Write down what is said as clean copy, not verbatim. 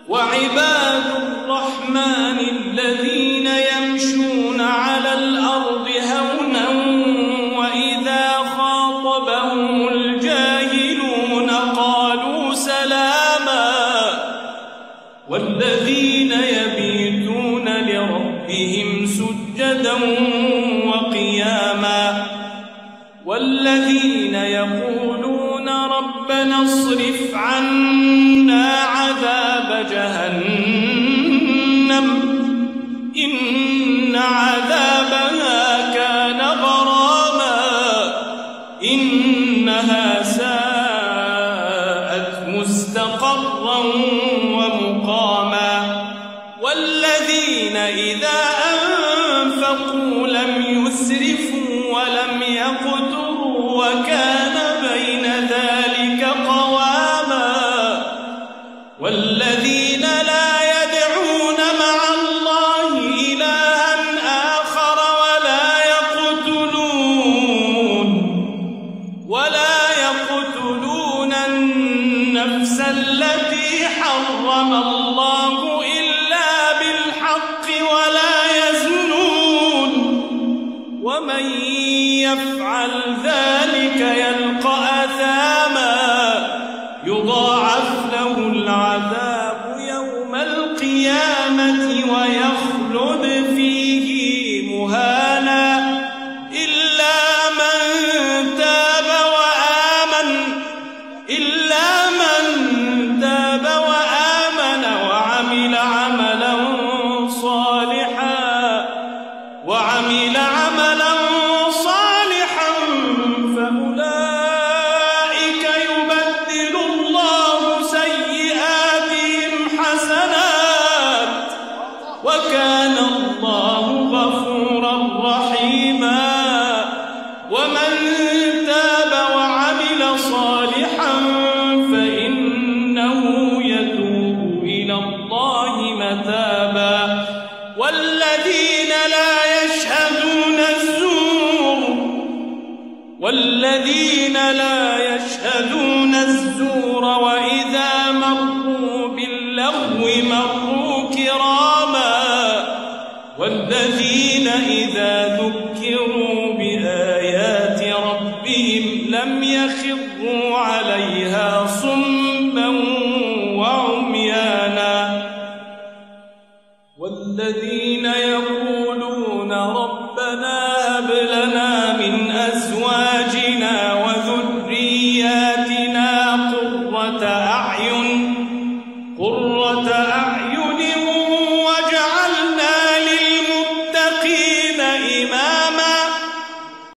وعباد الرحمن الذين يمشون على الأرض هونا وإذا خاطبهم الجاهلون قالوا سلاما والذين يبيتون لربهم سجدا وقياما والذين يقولون ربنا اصرف عنا عذاب جهنم إن عذابها كان غراما إنها ساءت مستقرا ومقاما والذين إذا أنفقوا لم يسرفوا ولم يقتروا وكان بين ذلك قواما والذين لا يدعون مع الله إلها آخر ولا يقتلون النفس التي حرم الله إلا بالحق ولا يزنون ومن يفعل ذلك يلقى أثاما يضاعف له العذاب يوم القيامة ويخلد فيه مهانا إلا من تاب وآمن وعمل عملا صالحا فأولئك يبدل الله سيئاتهم حسنات وكان الله غفورا رحيما ومن تاب وعمل صالحا فإنه يتوب إلى الله متابا والذين لا يشهدون الزور وإذا مروا باللغو مروا كراما والذين إذا ذكروا بآيات ربهم لم يخروا عليها صما وعميانا والذين يقولون ربنا هب لنا من أزواجنا وذرياتنا قرة